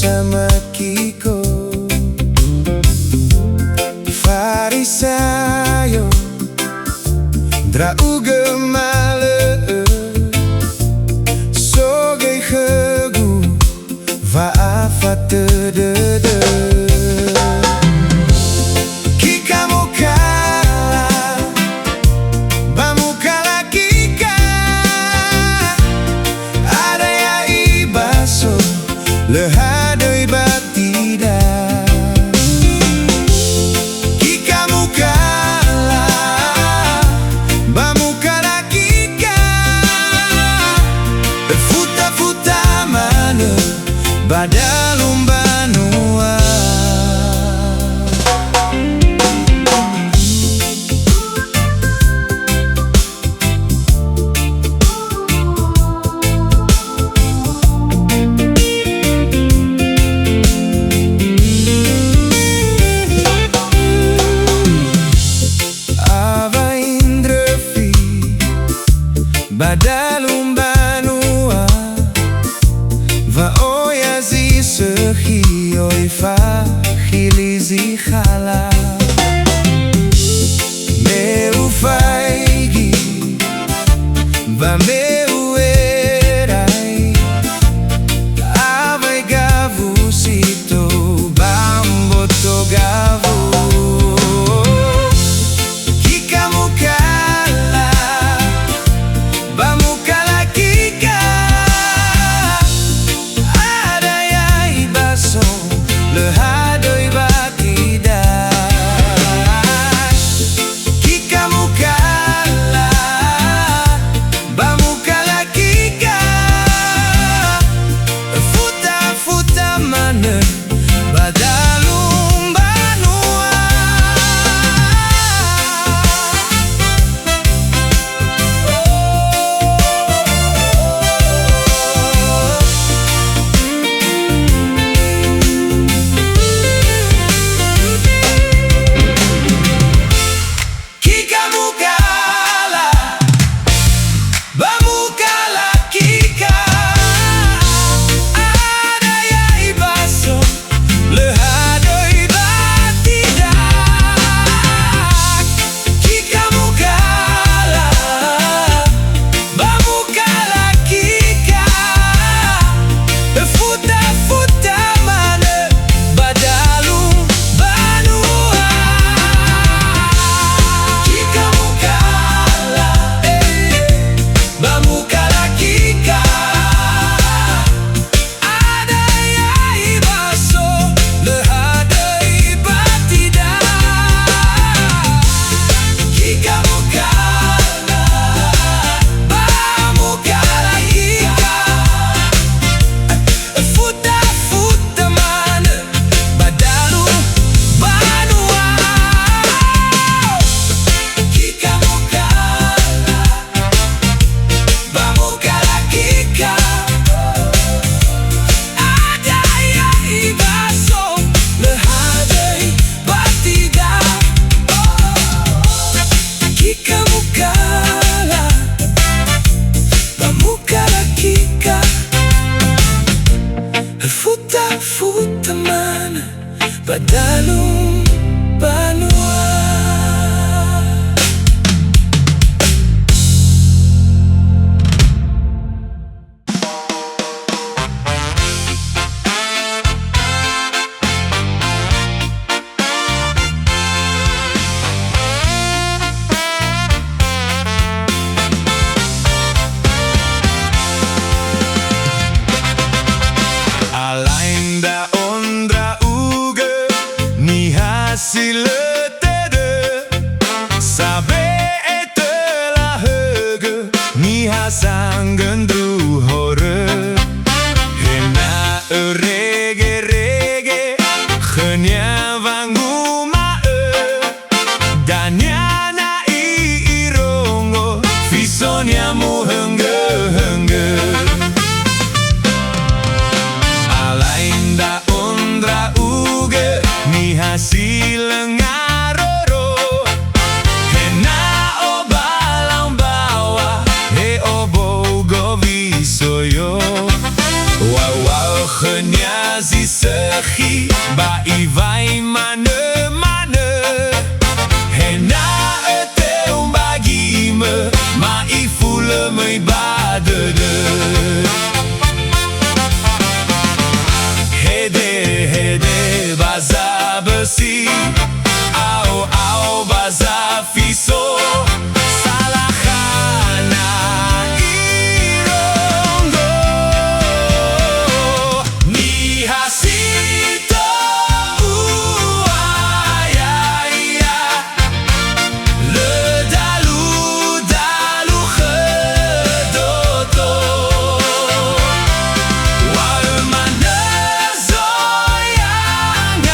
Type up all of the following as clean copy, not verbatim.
bersama Kiko. Farisayo dra uge male soge hegu va afate de Kika Mukala ba Mukala Kika ada ya ibaso lehadoi batida Kika Mukala ba Mukala Kika futa futa mana badalum banua badalum banua va oyazi sehi oifa hilizi khala meu faigi va meu erai avai gavu sito bamboto gavu Kika Mukala ba Mukala Kika ada ya ibaso lehadoi batida Kika Mukala ba Mukala Kika futa futa mana badalum banua Kika Mukala ba Mukala Kika ada ya ibaso lehadoi batida Kika Mukala ba Mukala Kika futa futa mana badalum banua Kika Mukala ba Mukala Kika ada ya ibaso lehadoi batida Kika Mukala ba Mukala Kika futa futa mana badalum banua Kika Mukala ba Mukala Kika ada ya ibaso lehadoi batida Kika Mukala ba Mukala Kika futa futa mana badalum banua Alainda ondra uge Niha siletede sabe etela hege Niha sangendru hore hena rege rege khenya vangu mae danya na irongo visonya mu henge henge Alainda ondra uge Niha silengaroro hena obalang bawa he obo govi soyo wow wow khenya zisa Abadi Au baza fiso Salakha na irongo Niha sito uayaya Le dalu gedoto Wal mana zoyang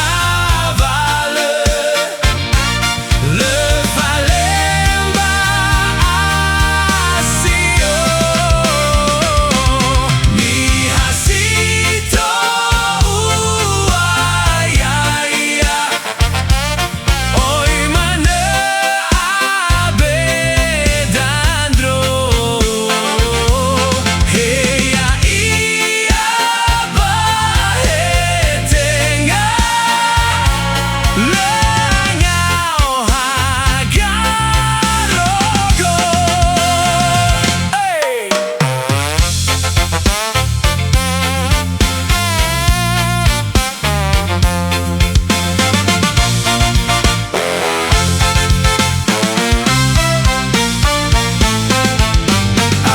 avale Le valemba asio Niha sito uayaya Oi mana abedandro Heya ia bahetenga Langau hagarogo Hey!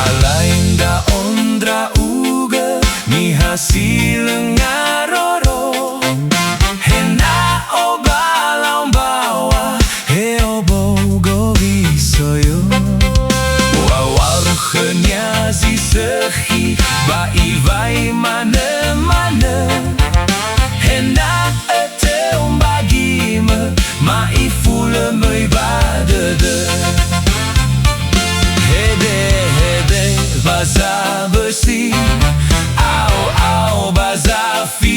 Alainda ondra uga Niha silengaroro Hena obalang bawa Heobo gobi soyo Wawal geniazi sehi Baivai mana-mana Hena Etu'ö bagime Maifule meibadede Hede baza besi Au baza fi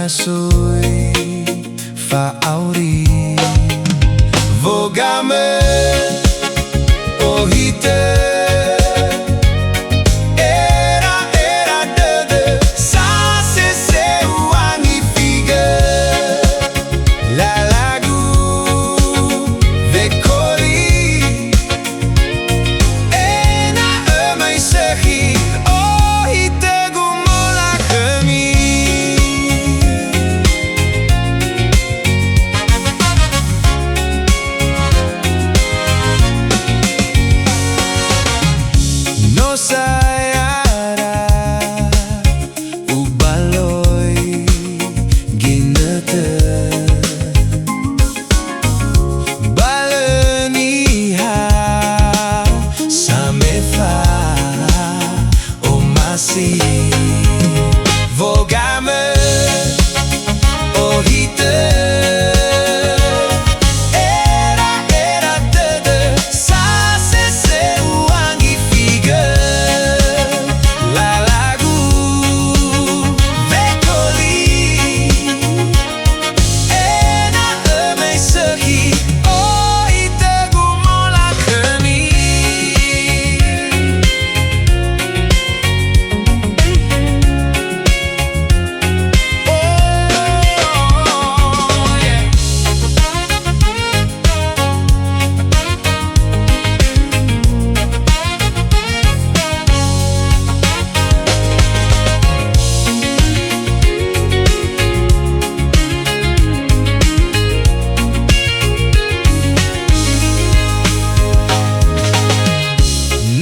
soi fa auri Vogame Ohitö Era dede Sa se wangi figa La lagu Vekoli Ena mai sehi Ohitö gu Molakhömi No sayara Ubaloi Ginete Bale Niha Samefa O Nasi Vogame Ohitö Era dede Sa se wangi figa La lagu Vekoli Ena mai sehi Ohitö gu Molakhömi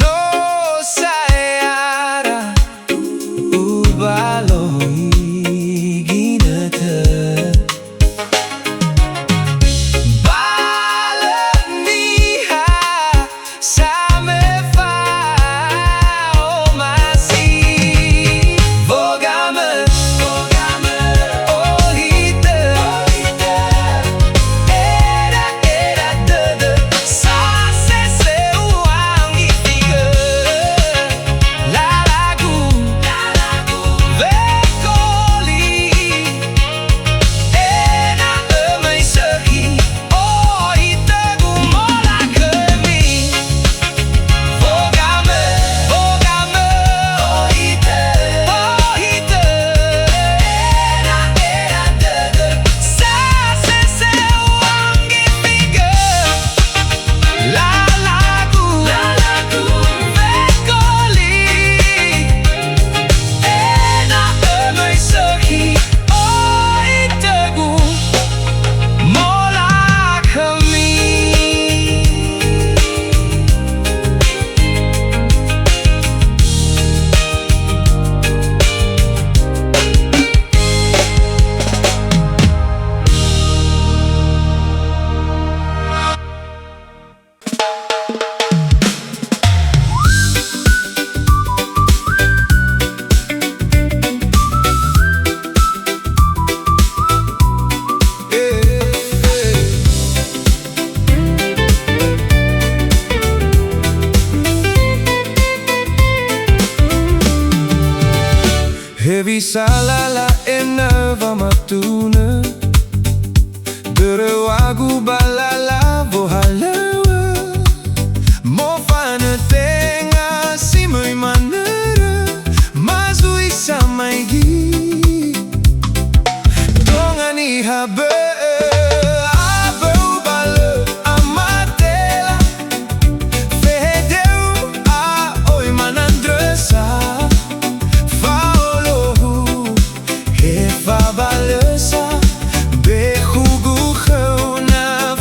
No sayara Ubaloi Ginete Bale Niha Samefa O Nasi Vogame Ohitö Era dede Sa se wangi figa La lagu Vekoli Ena mai sehi Ohitö gu Molakhömi Vogame Ohitö Era dede Sa se wangi figa La lagu Vekoli Ena mai sehi Ohitö gu Molakhömi Hevi salala eneva matune Dere wagu balala vohalewe Mo fane tenga simui manere Mazui samaigi Donga Niha Aböu bale Amatela Fehedeu oi manandresa Faolohu he fabalesa Behugu na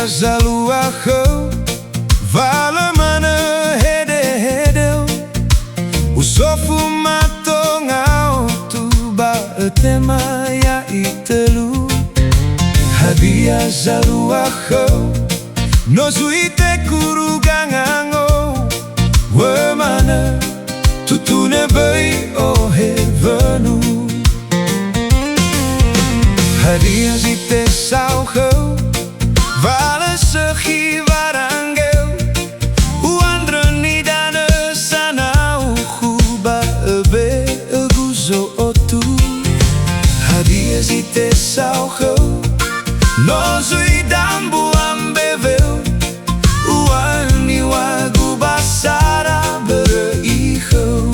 hadiah zaluakhöu vala mana hede-hedeu usofu matongau tu ba tema ya itelu hadiah zaluakhöu no suite kurugangango we mana tutune bei ohe venu hadiah zite saukhöu vala sehi varangeu uandre nidane sanau khuba be guzo otu hadiah zite saukhöu no zui dambu ambeveu uani wagu basara berikhöu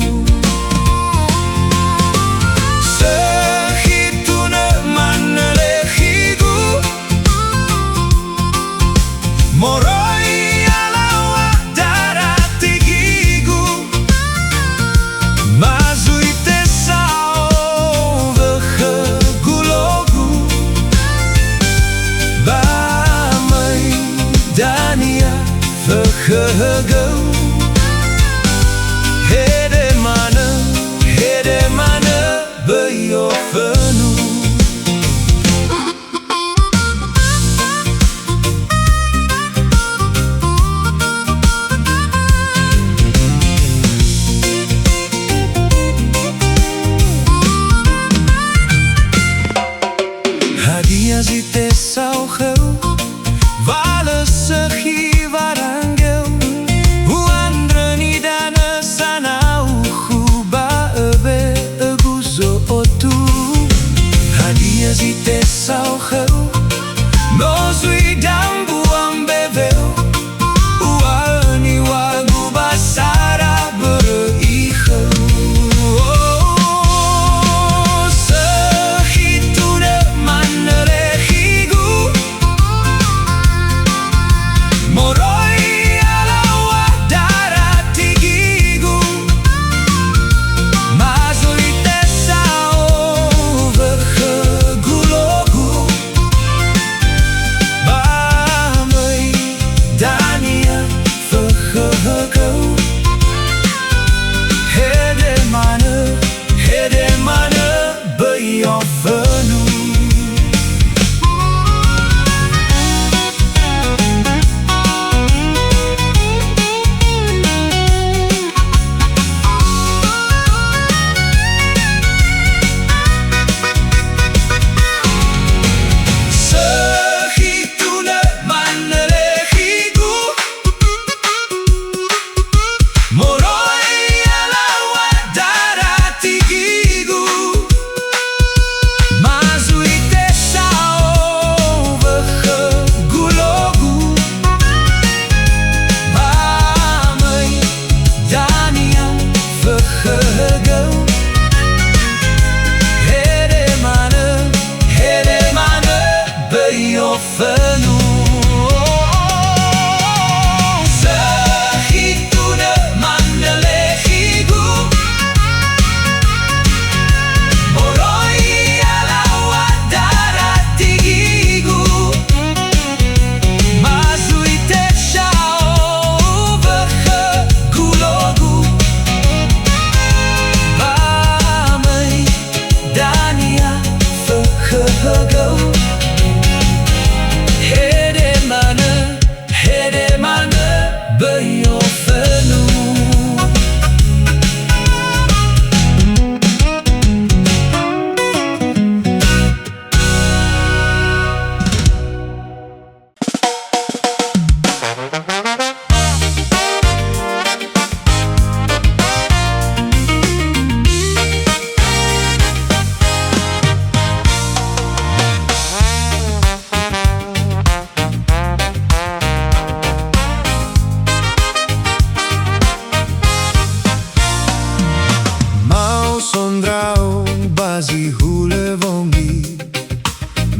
sehitune manelehigu moroi alawa Dara Tigigu mazui tesau bekerja bamai dania vergehegeu hede mana beyo venu hadiah zite saukhöu vala sehi varangeu uandre nidane sanau khuba be guzo otu hadiah zite saukhöu no zui dambu ambeveu uani wagu basara berikhöu sehitune manelehigu moroi alawa Dara Tigigu mazui tesau bekerja bamai dania vergehegeu hede mana beyo venu sehitune manelehigu moroi alawa Dara Tigigu mazui tesau bekerja bamai dania vergehegeu hede mana beyo venu sehitune manelehigu moroi alawa Dara Tigigu mazui tesau bekerja bamai dania vergehegeu hede mana beyo venu mau sondrau bazi hule Bongi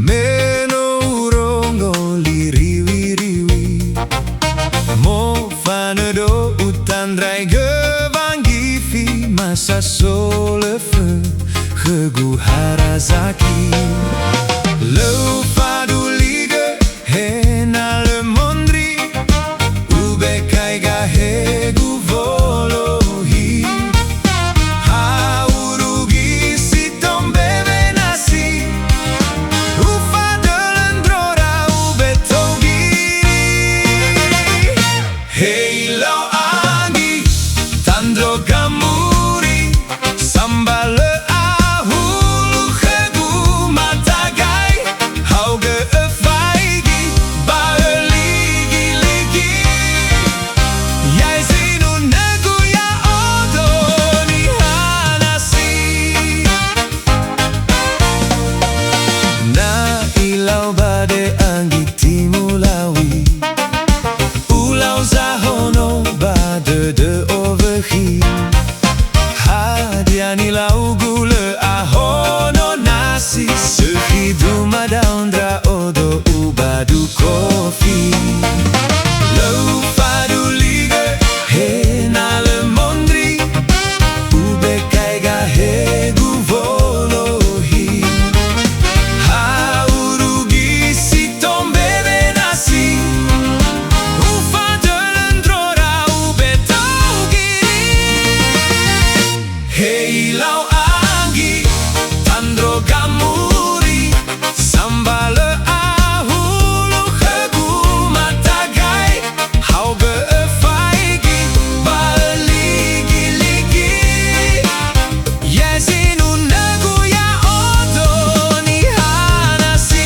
meno urongo liriwi mo fanado utandrai gevangi fi masa solefe gegu harazaki lo fadulige henale gamuri sambal ahulu khegu matagai hau befaigi baligi-ligi ya sinunö ya odo Niha Nasi.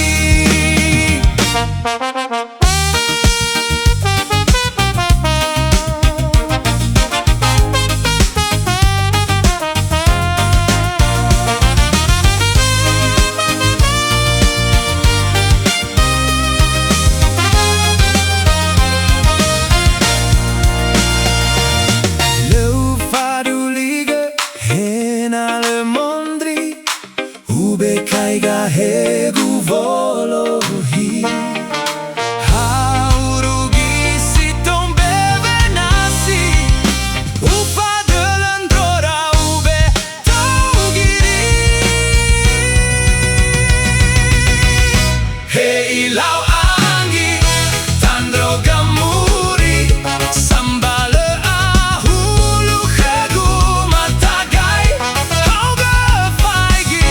Hegu volohi haurugi sitom bebe nasi ufa delendrora ube taugiri hei lau anggi tandro gamuri sambal ahulu khegu matagai hau befaigi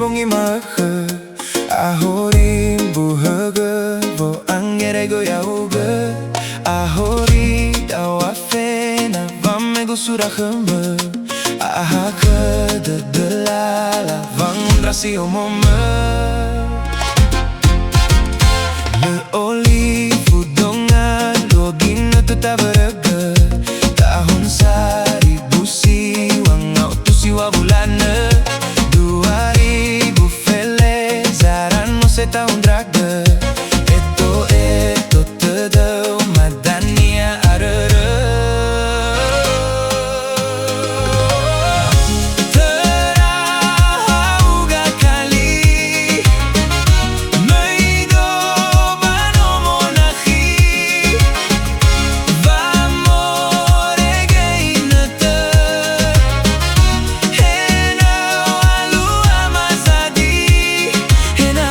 Bongi mahö ahori buhögö vo angerego yauge ahori dawafena vamego surahömö ahakö de delala vandrasi omomö le oli fudonga logina tutaverögö tahun sari busi wangau tusi wabulane tahun draga Etu'ö tedau madania arere terauga kali meido bano monahi vamore geinete hena alu amazadi hena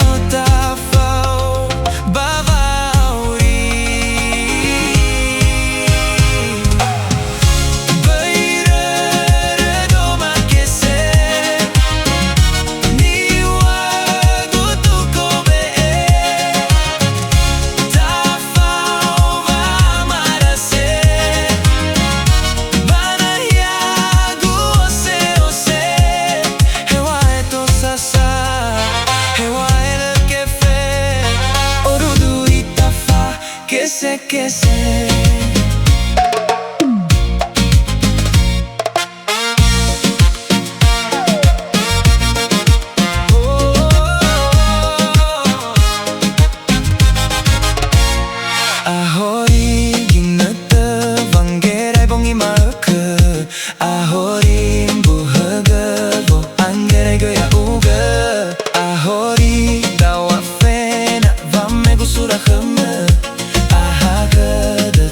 que sé. Ahori ginete vangerai bongi malke ahori buhege vo angerai goya uge ahori dawa fena vamego surahömö ahage de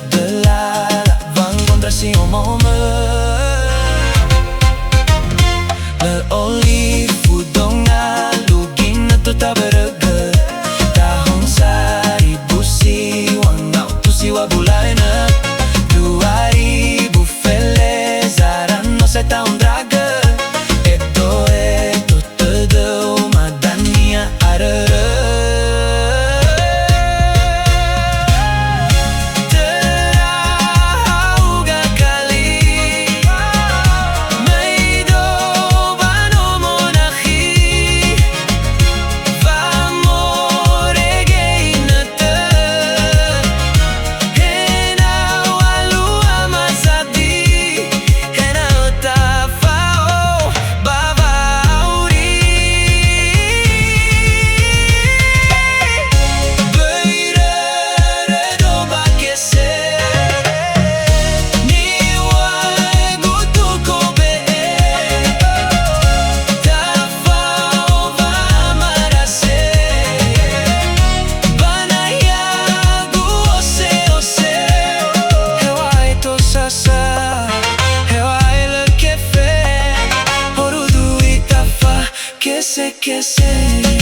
que sé